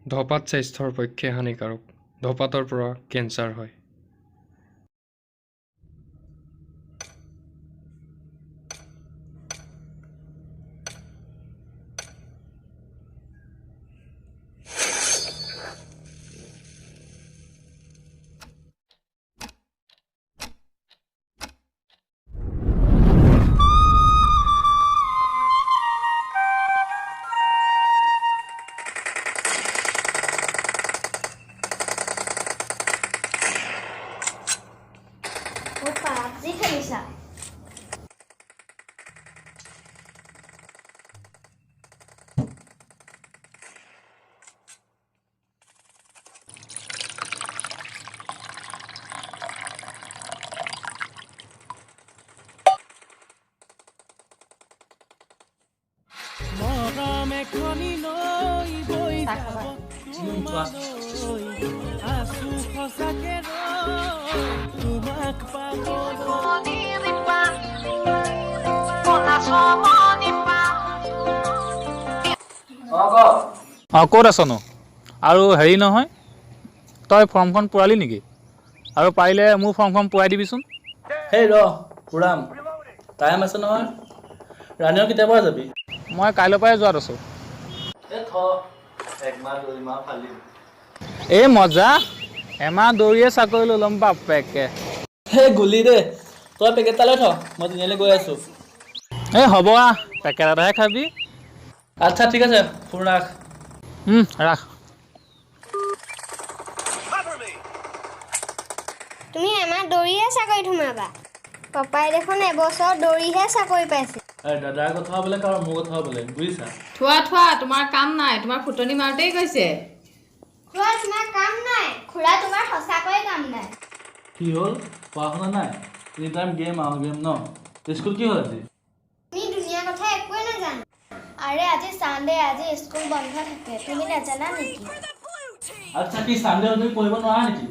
ধপাত স্বাস্থ্যৰ পক্ষে হানিকাৰক। ধপাতৰ পৰা কেঞ্চাৰ হয়। ক'ত আছনো? আৰু হেৰি নহয়, তই ফৰ্মখন পূৰালি নেকি? আৰু পাৰিলে মোৰ ফৰ্মখন পূৰাই দিবিচোন। হেই পুৰাম, টাইম আছে নহয়। ৰাণীও কেতিয়াৰ পৰা যাবি? মই কাইলৈৰ পৰাই যোৱাত আছোঁ। এই মজা, এমাহ দৌৰিয়ে চাকৰি লৈ ল'ম বাপেকে। সেই গুলি দে, তই পেকেট এটা লৈ থ, মই তিনিআলি গৈ আছোঁ। এই হ'ব পেকেট এটাহে খাবি। আচ্ছা ঠিক আছে, ফোন ৰাখ। ৰাখ। তুমি এমাহ দৌৰিহে চাকৰিত সোমাবা। পাপাই দেখোন এবছৰ দৌৰিহে চাকৰি পাইছে। দাদাৰ কথা বোলে কাৰ মোৰ কথা বোলে, বুজিছা? থোৱা তোমাৰ কাম নাই, তোমাৰ ফুটনি মাৰোতেই গৈছে। খুৰা তোমাৰ কাম নাই, খুৰা তোমাৰ সঁচাকৈয়ে কাম নাই। কি হ'ল, পঢ়া শুনা নাই? এনি টাইম গেম ন? স্কুল কি হ'ল আজি? তুমি দুনিয়াৰ কথা একোৱে নাজানো। আৰে আজি চানডে, আজি স্কুল বন্ধ থাকে, তুমি নাজানা নেকি? আচ্ছা কি চানডে তুমি পঢ়িব নোৱাৰা নেকি?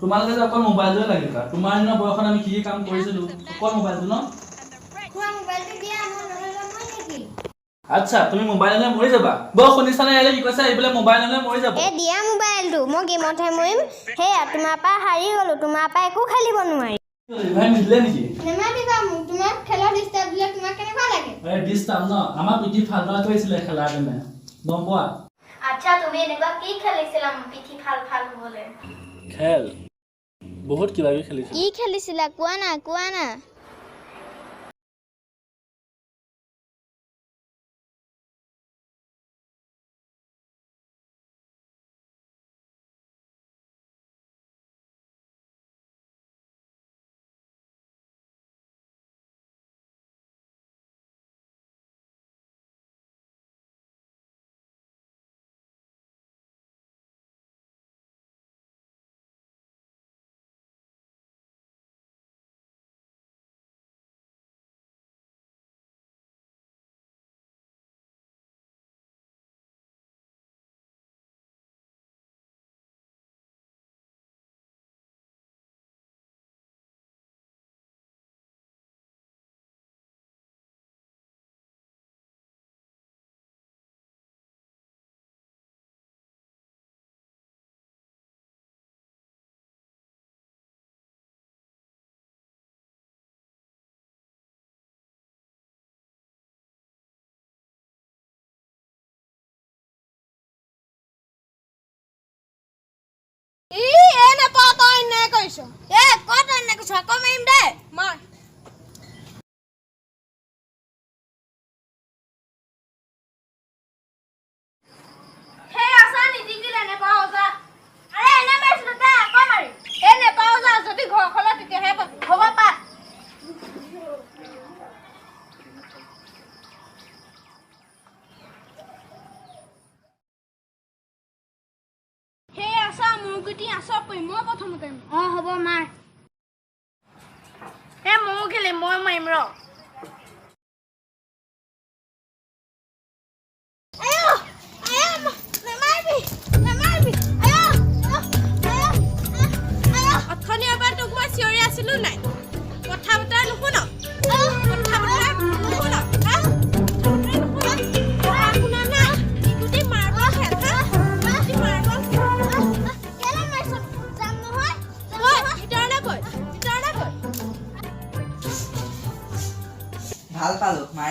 তোমালোকে যে অকল মোবাইলটোৱে লাগে কা? তোমাৰ দিনৰ বয়সত আমি কি কাম কৰিছিলোঁ, অকল মোবাইলটো ন? খুৰা মোবাইলটো দিয়া, মই নহ'লে মই নেকি? আচ্ছা তুমি মোবাইল নহ'লে মৰি যাবা। শুনিছানে এলে কি কৈছে, এইবোলে মোবাইল নহ'লে মৰি যাব। দিয়া মোবাইলটো, মই গেমতহে মৰিম। সেয়া তোমাৰ পৰা হাৰি গ'লো, তোমাৰ পৰা একো খেলিব নোৱাৰি। নিদিলে নেকি? নেমাতিবা মোক, তোমাক খেলৰ ডিষ্টাৰ্ব দিলে তোমাক কেনেকুৱা লাগে? ডিষ্টাৰ্ব ন? আমাৰ পিঠি ফাল কৰিছিলে খেলাৰ দিনে, গম পোৱা? আচ্ছা তুমি এনেকুৱা কি খেলিছিলা পিঠি ফাল হ'বলৈ? খেল বহুত কিবা কিবি খেলিছিল। কি খেলিছিলা কোৱা না? আকৌ মাৰিম দে মাৰ। সেই আছা নিদিকিলে নেপাও যা। আৰে এনে মাৰিছিলো দে আকৌ মাৰি। এই নেপাও যা, যদি ঘৰখনত তেতিয়াহে পাবি। হ'ব পা। সেই আছা মোৰ গুটি আছা পই মই প্ৰথমতে হ'ব মাৰ। ময়ো খেলিম, মই মাৰিম ৰ। অথনি এবাৰ তোক মই চিঞৰি আছিলো নাই? কথা বতৰা নুশুন? শুনা নাই? গোটেই মাৰ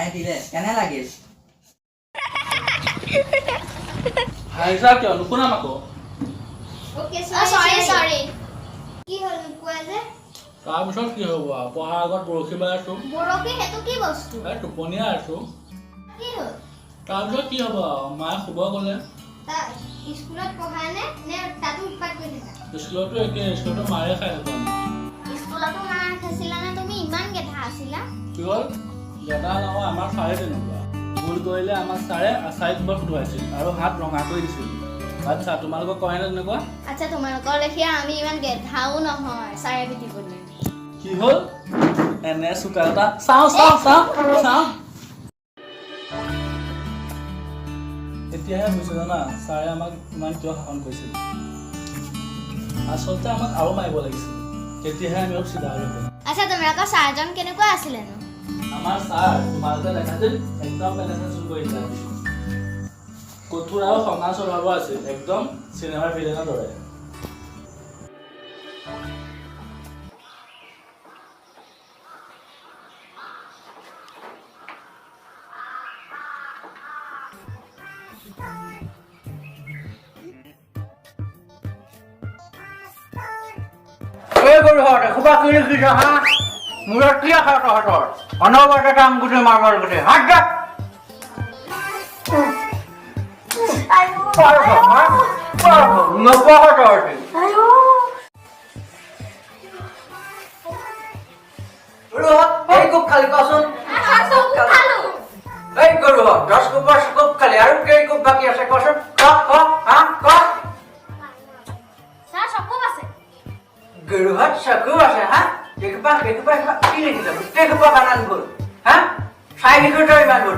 মায়ে দিলে কেনে লাগিল হাইছা কিয় নুশুনাম আকৌ সৰি কি হ'ল কোৱা যে তাৰপিছত কি হ'ব পঢ়াৰ আগত বৰশী বাই আছো বৰশী হেতু কি বস্তু টোপনিয়াই আছো কি হ'ল তাৰপিছত কি হ'ব মায়ে শুব গ'লে তা স্কুলত পঢ়ায় নে তাতো উৎপাত কৰি থাকা স্কুলতো একে স্কুলতো মাৰে খাই থাকো স্কুলতো মাৰ খাইছিলা নে তুমি ইমান গেধা আছিলা কি হ'ল গেদা নহয় আমাৰ ছাৰে তেনেকুৱা ভুল কৰিলে আমাৰ ছাৰে আচাৰি তোমাৰ ফুটুৱাইছিল আৰু হাত ৰঙা কৰি দিছিল আচ্ছা তোমালোকক কয় নে তেনেকুৱা আচ্ছা তোমালোকৰ লেখীয়া আমি ইমান গেধাও নহয় চাৰে পিটিবলৈ কি হ'ল এনে চোকা এটা চাওঁ এতিয়াহে বুজিছো জানা ছাৰে আমাক ইমান কিয় শাসন কৰিছিল আচলতে আমাক আৰু মাৰিব লাগিছিল তেতিয়াহে আমি অলপ চিধা হৈ গ'লো আচ্ছা তোমালোকৰ ছাৰজন কেনেকুৱা আছিলেনো আমাৰ ছাৰ তোমালোকে দেখাছিল একদম বেলেগ চুৰ কৰিছিল কঠোৰ আৰু খঙা স্বভাৱ আছিল একদম চিনেমাৰ ভিলেনৰ দৰে খুবা কি লিখিছ হা মূৰত কি আশা তহঁতৰ অনবৰতে কাম গোটে মাৰবাৰ গোটে হাত যা নপঢ় তহঁতি এই কোপ খালি কচোন এই গৰু 10 কোপৰ কোপ খালি আৰু কেই কোপ বাকী আছে কচোন ক ছাৰ চকুপ আছে গৰুহাত চকু আছে হা দেখবা কি লিখিছ গোটেইখোপা বানান ভুল হা চাই লিখো তই ইমান ভুল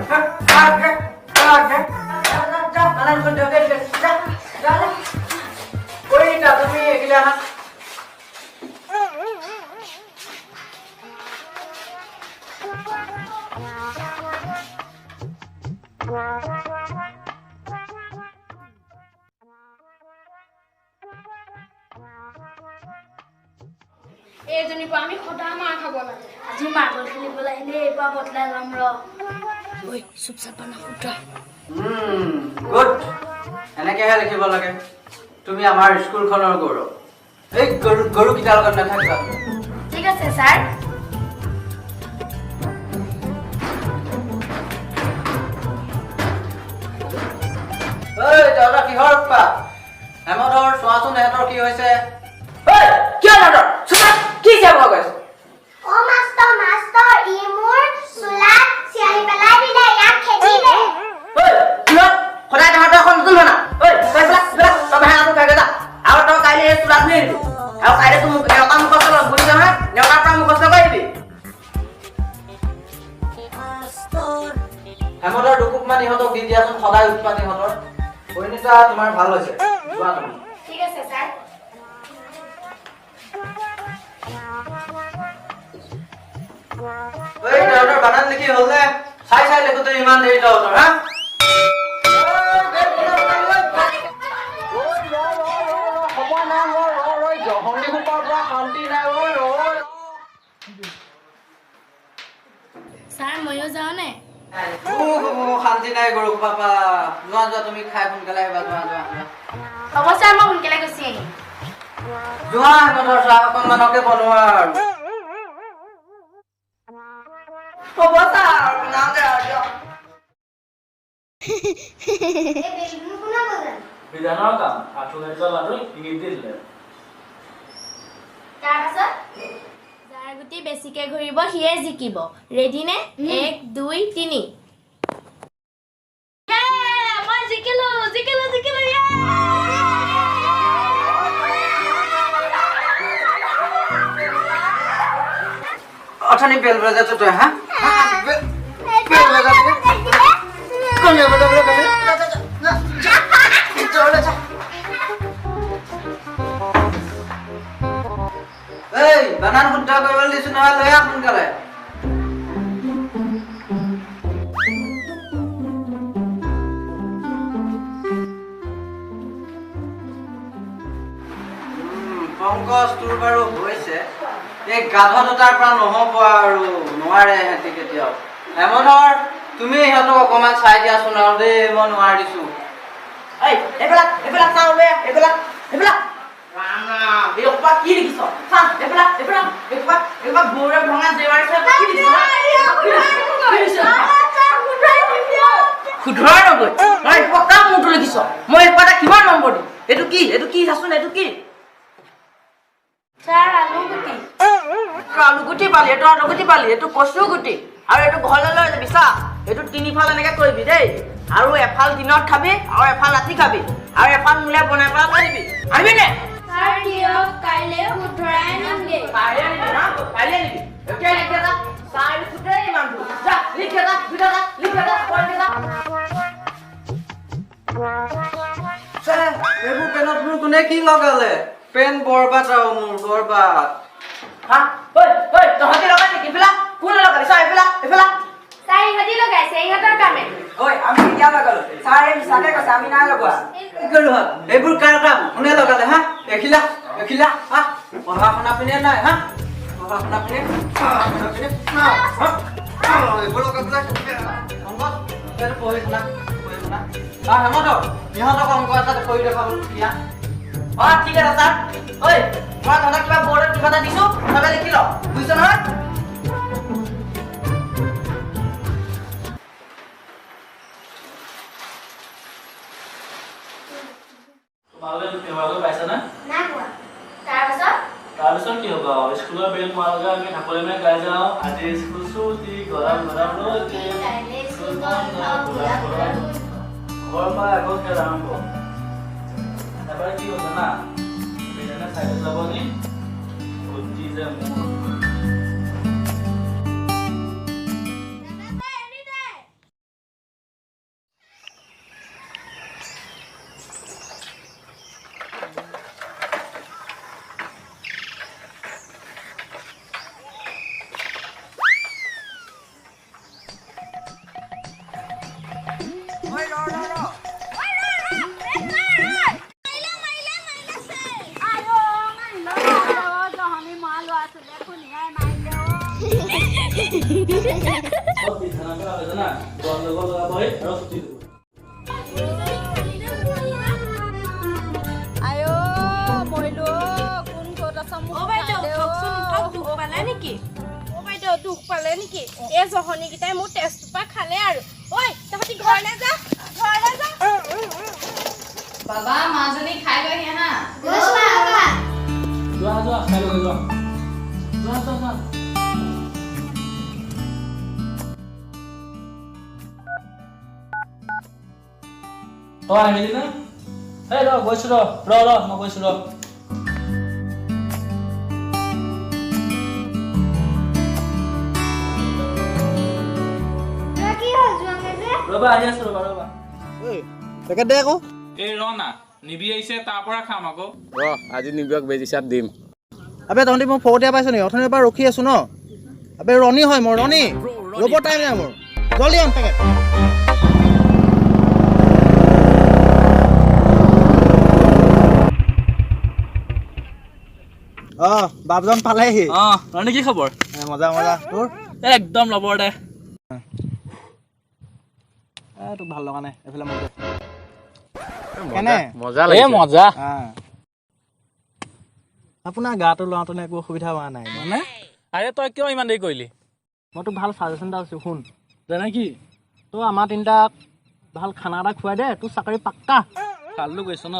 বানান ভুল তুমি এগিলা হা এইজনীৰ পৰা আমি সদায় মাৰ খাব লাগে আজি মাৰ্বল খেলিবলৈ আহিলে এইবাৰ বদলাই ল'ম ৰ ঐ চুপচাপ বানা শুদ্ধ গুড এনেকেহে লিখিব লাগে তুমি আমাৰ স্কুলখনৰ গৌৰৱ এই গৰুকেইটাৰ লগত নাথাকিবা ঠিক আছে ছাৰ ঐ তহঁতৰ কিহৰ উৎপাত হেমধৰ চোৱাচোন এহঁতৰ কি হৈছে কিয় তহঁতৰ কি চাব গৈছে অ মাষ্টৰ ই মোৰ চুলাত চিয়াহি পেলাই দিলে ইয়াক খেদিলে সদায় তহঁতৰ এখন নতুন বনা তই ভাঙাটো কাগে যা আৰু তই কাইলৈ এই চোলাত নি দিবি আৰু কাইলৈ তোৰ নেওতা মুখস্থ লম বুজি নহয় নেওতাৰ পৰা মুখস্থ কৰি দিবি হেমধৰ দুকুপমান ইহঁতক দি দিয়াচোন সদায় উৎপাত ইহঁতৰ পৰিণীতা তোমাৰ ভাল হৈছে যোৱা তুমি ঠিক আছে ছাৰ এই তহঁতৰ বানান লিখি হ'ল নে চাই লিখোতে ইমান দেৰি তহঁতৰ হা ছাৰ ময়ো যাওঁ নে শান্তি নাই গৰু পাপা যোৱা তুমি খাই সোনকালে আহিবা যোৱা হ'ব ছাৰ মই সোনকালে গুচি আহিম যোৱা হেমধৰ চাহ অকণমানকে বনোৱা আৰু হ'ব ছাৰ বিধানৰ কাম আঠুকাৰ্য লাডু ইংগিত দি দিলে তাৰপাছত যাৰ গুটি বেছিকে ঘূৰিব সিয়ে জিকিব ৰেডি নে 1 2 3 মই জিকিলো অথনি বেল বজাইছো তই হা বেল বজাইছো কোন বজাবলৈ এই বানান শুদ্ধ কৰিবলৈ দিছো নহয় লৈ আহ সোনকালে পংকজ তোৰ বাৰু হৈছে এই গাধ দুটাৰ পৰা নহ'ব আৰু নোৱাৰে সিহঁতি কেতিয়াও হেমধৰ তুমি ইহঁতক অকণমান চাই দিয়াচোন আৰু দেই মই নোৱাৰিছোঁ এইবিলাক চাওঁ বে এইবিলাক ৰাম ৰাম এই অকপা কি দেখিছ চাওঁ এইবিলাক গৌৰে ভঙা জেৱাৰিছে কি দেখিছ শুধৰাই নগৈ মই পকা মূৰটো লিখিছ মই এইপাটা কিমান নম্বৰ দিম এইটো কি চাচোন এইটো কি ছাৰ আলুগুটি আলুগুটি পালি এইটো কচু গুটি আৰু এইটো ঘৰলৈ লৈ যাবি চা এইটো তিনিফাল এনেকে কৰিবি দেই আৰু এফাল দিনত খাবি আৰু এফাল ৰাতি খাবি আৰু এফাল মোলে বনাই পেলাই লৈ দিবি আহিবি নে ছাৰ দিয়ক কাইলৈ শুধৰাই আনিমগে কাইলৈ আনিবি এতিয়া লিখি এটা চাই ফুটেই ইমানটো যা লিখি এটা এইবোৰ পেনত মোৰ কোনে কি লগালে পেন বৰবাদ আৰু মোৰ বৰবাদ হা তহঁতি লগাই নেকি এইবিলাক কোনে লগালে চা এইবিলাক ছাৰ ইহঁতি লগাইছে ইহঁতৰ কামে আমি কেতিয়া লগালো ছাৰে মিছাকে কৈছে আমি নাই লগোৱা কি কৰিলো এইবোৰ কাৰ কাম কোনে লগালে হা দেখিলা হা পঢ়া শুনা পিনে নাই হা পঢ়া শুনা পিনে এইবোৰ লগাবলৈ পঢ়ি শুনা হেমন্ত ইহঁতক অংক এটা কৰি দেখাবলৈ দিয়া ঠিক আছে ছাৰ মই তহঁতক কিবা বৰ্ডত কিবা এটা দিছো তহঁতে লিখি ল বুজিছ নহয় তোমালোকে পাইছা না নাই পোৱা তাৰপিছত কি হ'ব স্কুলৰ বেল তোমালোকে আমি ঢাপলি মাৰি গাই যাওঁ আজি স্কুল ছুটি গৰম ৰ'দ ঘৰৰ পৰা আকৌ খেল আৰম্ভ এবাৰ কি হ'ল জানা বেলেগে চাইকেল যাব নি গতি যে মোৰ দুখ পালে নেকি এই জহনীকেইটাই মোৰ টেষ্টটোপা খালে আৰু ঐ তহঁতি ঘৰলৈ যা বাবা মাজনী খাই লৈ আহে না যোৱা খাই লৈ যোৱা আহিলি না গৈছো মই গৈছো ৰবা আহি আছো ৰবা পেকেট দে আকৌ এই ৰ না নিবি আহিছে তাৰ পৰা খাম আকৌ আজি নিবিয়ক বেজি চাত দিম আবে তহঁতি মোক ফৌতিয়া পাইছ নেকি অথনিৰ পৰা ৰখি আছো ন আবে ৰণী হয় মোৰ ৰণী ৰ'ব টাইম নাই মোৰ জলদি আন পেকেট বাপজন পালেহি ৰণী কি খবৰ মজা তোৰ একদম লবৰ দে তোক ভাল লগা নাই এইফালে মোক কেনে মজা লাগিছে মজা আপোনাৰ গাটো লওঁতে একো অসুবিধা হোৱা নাই মানে আৰে তই কিয় ইমান দেৰি কৰিলি মই তোক ভাল ছাজেশ্যন এটা আছোঁ শুন জানে কি তই আমাৰ তিনিটাক ভাল খানা এটা খুৱাই দে তোৰ চাকৰি পাক্কা কাললৈ গৈছ ন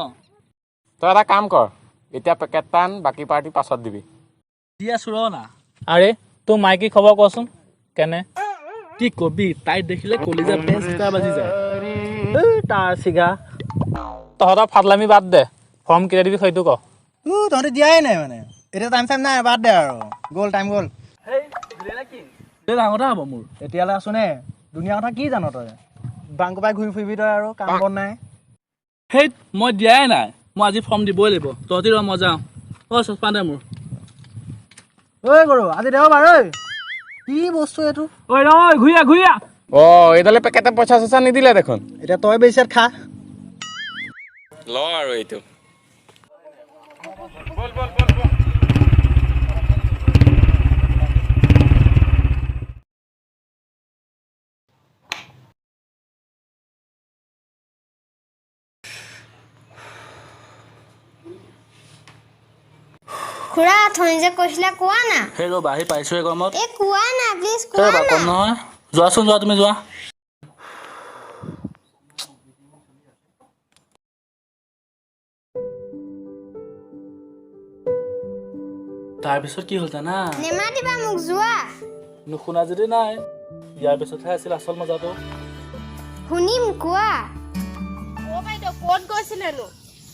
তই এটা কাম কৰ এতিয়া পেকেট টান বাকী পাৰ্টি পাছত দিবি দি আছো ৰ না আৰে তোৰ মাইকী খবৰ কচোন কেনে কি কবি তাইক দেখিলে কলিজা পেঞ্চ দুটা বাজি যায় তাৰ চিগা তহঁতৰ ফাটলামি বাদ দে ফৰ্ম কেতিয়া দিবি সেইটো ক তহঁতি দিয়াই নাই মানে এতিয়া টাইম নাই বাদ দে আৰু টাইম গ'ল ডাঙৰ কথা হ'ব মোৰ এতিয়ালৈ আছো নে দুনিয়া কথা কি জান তই বাংক পাই ঘূৰি ফুৰিবি তই আৰু কাম বন নাই সেই মই দিয়াই নাই মই আজি ফৰ্ম দিবই লাগিব তহঁতি ৰ মই যাওঁ চচপা দে মোৰ ঐ গৰু আজি দেওবাৰ ঐ কি বস্তু এইটো ঘূৰিয়া এইডালে পেকেটে পইচা চইচা নিদিলে দেখোন এতিয়া তই বেছিত খা ল আৰু এইটো খুৰা থৈ যে কৈছিলা কোৱা না সেই ৰ'বা আহি পাইছোঁ এই গৰমত এ কোৱা না প্লিজ এই কোৱা ৰ'বা কম না নহয় যোৱাচোন যোৱা তুমি যোৱা তাৰপিছত কি হ'ল জানা নেমাতিবা মোক যোৱা নুশুনা যদি নাই ইয়াৰ পিছতহে আছিল আচল মজাটো শুনিম কোৱা অ বাইদেউ ক'ত গৈছিলেনো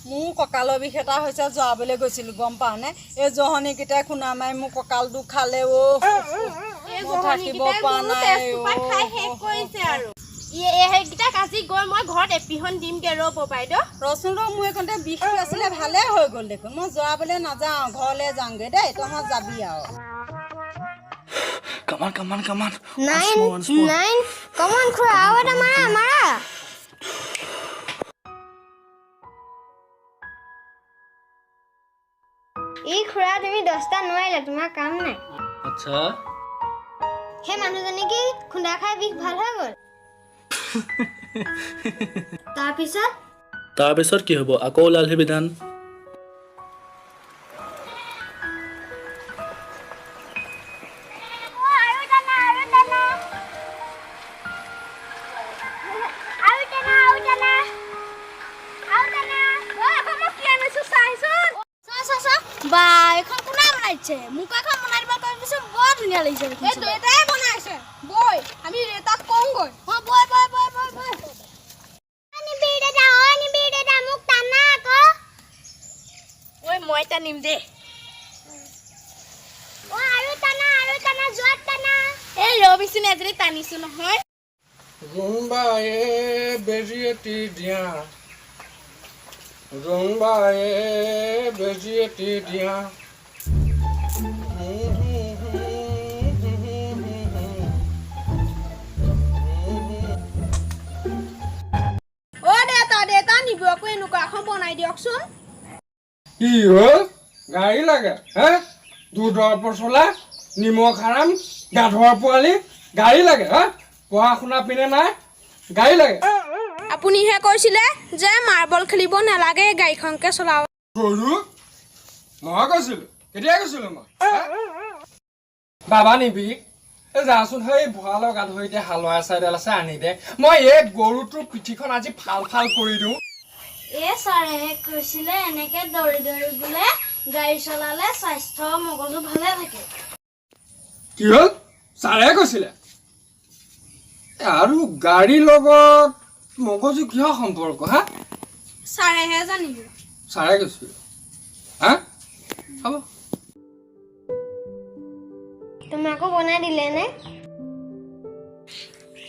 মোৰ কঁকালৰ বিষ এটা হৈছে যোৱাবলৈ গৈছিলোঁ গম পাওঁনে এই জহনীকেইটাই খুন্দা মাৰি মোৰ কঁকাল দুখ খালে থাকিব পৰা নাই সেইকেইটাক আজি গৈ মই ঘৰত এপিখন দিমগে ৰ'ব বাইদেউ ৰচোন ৰ মোৰ এইখনতে বিষটো আছিলে ভালে হৈ গ'ল দেখোন মই যোৱাবলৈ নাযাওঁ ঘৰলৈ যাওঁগৈ দেই তহঁত যাবি আৰু কামান নাইন কমন খুৰা আৰু এটা মাৰা এই খুৰা তুমি 10টা নোৱাৰিলা তোমাৰ কাম নাই আচ্ছা সেই মানুহজনী কি খুন্দা খাই বিষ ভাল হৈ গ'ল তাৰপিছত কি হ'ব আকৌ ওলালহি বিধান বা এখন কোনে বনাইছে মোক এখন বনাই দিব কৈছে বৰ ধুনীয়া লাগিছে এই দেউতাই বনাইছে বই আমি দেউতাক কওঁগৈ বই নিবি দেউতা মোক টানা আকৌ ঐ মই টানিম দে আৰু টানা যোৱাত টানা এই ৰবিচোন এজনী টানিছো নহয় জোনবায়ে বেজি এটি দিয়া জোনবায়ে বেজি এটি দিয়া দেউতা নিব আকৌ এনেকুৱা এখন বনাই দিয়কচোন কি হ'ল গাড়ী লাগে হে দুধৰ পচলা নিমখ হাৰাম গাধৰ পোৱালি গাড়ী লাগে হা পঢ়া শুনা পিনে নাই গাড়ী লাগে আপুনিহে কৈছিলে যে মাৰ্বল খেলিব নালাগে গাড়ীখনকে চলাব গৰু মই কৈছিলো কেতিয়া কৈছিলো মই বাবা নিবি যাচোন সেই ভঁৰালৰ গাধৰি এতিয়া হালোৱা চাইডাল আছে আনি দে মই এই গৰুটোৰ পিঠিখন আজি ফাল কৰি দিওঁ ছাৰে কৈছিলে এনেকে দৌৰি বোলে গাড়ী চলালে স্বাস্থ্য মগজু ভালে থাকে কি হ'ল ছাৰে কৈছিলে আৰু গাড়ীৰ লগত মগজু কিহৰ সম্পৰ্ক হা ছাৰেহে জানিব ছাৰে কৈছিল হা হ'ব তুমি আকৌ বনাই দিলে নে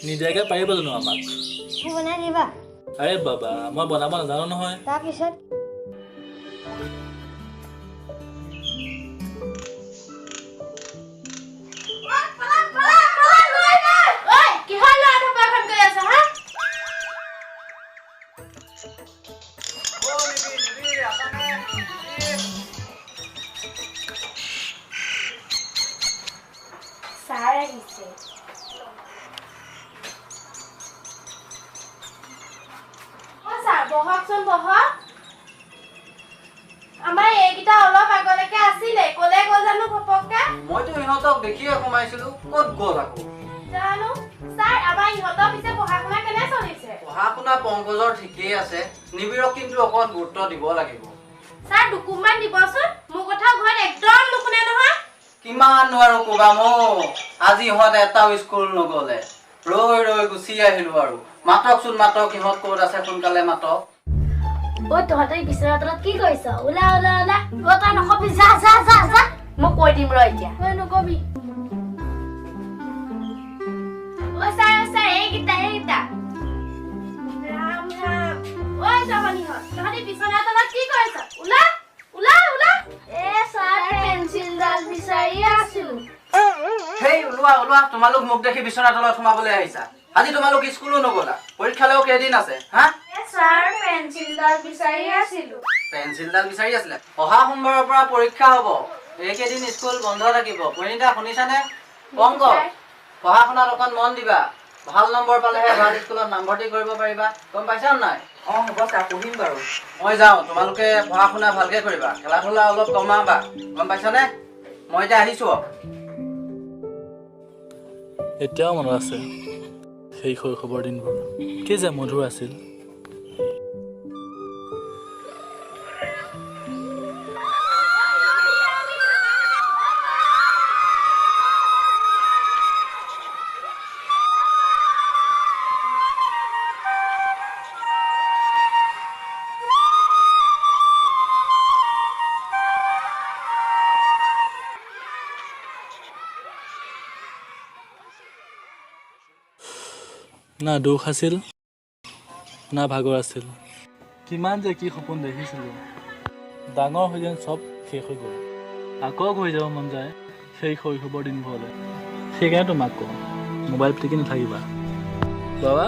নিদিয়াকৈ পাৰিব জানো আমাক বনাই দিবা আৰে বাবা মই বনাব নাজানো নহয় তাৰপিছত বহকচোন বহক আমাৰ এইকেইটা অলপ আগলৈকে আছিলে কলে গ'ল জানো ঘপককে মইতো ইহঁতক দেখিয়ে সোমাইছিলো ক'ত গ'ল আকৌ জানো ছাৰ আমাৰ ইহঁতৰ পিছে পঢ়া শুনা কেনে চলিছে পঢ়া শুনা পংকজৰ ঠিকেই আছে নিবিৰক কিন্তু অকণ গুৰুত্ব দিব লাগিব ছাৰ ডকুমেণ্ট দিবচোন মোৰ কথা ঘৰত একদম নুশুনে নহয় কিমান নোৱাৰো ক'বা আজি ইহঁত এটাও স্কুল নগ'লে ৰৈ গুচি আহিলো আৰু মাতকচোন মাতক ইহঁত ক'ত আছে সোনকালে মাতক তহঁতে বিচৰা তলত কি কৰিছ ওলা তই নকবি যা মই কৈ দিম ৰ এতিয়া নকবি ছাৰ এইকেইটা ৰাম জহনীহঁত তহঁতি বিচৰা তলত কি কৰিছ ওলা ছাৰ পেঞ্চিলডাল বিচাৰি আছিলো হেই ওলোৱা তোমালোক মোক দেখি বিচনা তলত সোমাবলৈ আহিছা আজি তোমালোক স্কুলো নগ'লা পৰীক্ষালৈও কেইদিন আছে হা ছাৰ পেঞ্চিলডাল বিচাৰি আছিলো পেঞ্চিলডাল বিচাৰি আছিলে অহা সোমবাৰৰ পৰা পৰীক্ষা হ'ব এইকেইদিন স্কুল বন্ধ থাকিব পৰিণীতা শুনিছানে পংকজ পঢ়া শুনাত অকণ মন দিবা ভাল নম্বৰ পালেহে ভাল স্কুলত নামভৰ্তি কৰিব পাৰিবা গম পাইছা নাই হ'ব ছাৰ পঢ়িম বাৰু মই যাওঁ তোমালোকে পঢ়া শুনা ভালকে কৰিবা খেলা ধূলা অলপ কমাবা গম পাইছানে মই এতিয়া আহিছোঁ এতিয়াও মনত আছে সেই শৈশৱৰ দিনবোৰ কি যে মধুৰ আছিল না দুখ আছিল না ভাগৰ আছিল কিমান যে কি সপোন দেখিছিলোঁ ডাঙৰ হৈ যেন চব শেষ হৈ গ'ল আকৌ ঘূৰি যাব মন যায় সেই শৈশৱৰ দিনবোৰলৈ সেইকাৰণে তোমাক কওঁ মোবাইল টিকি নাথাকিবা বাবা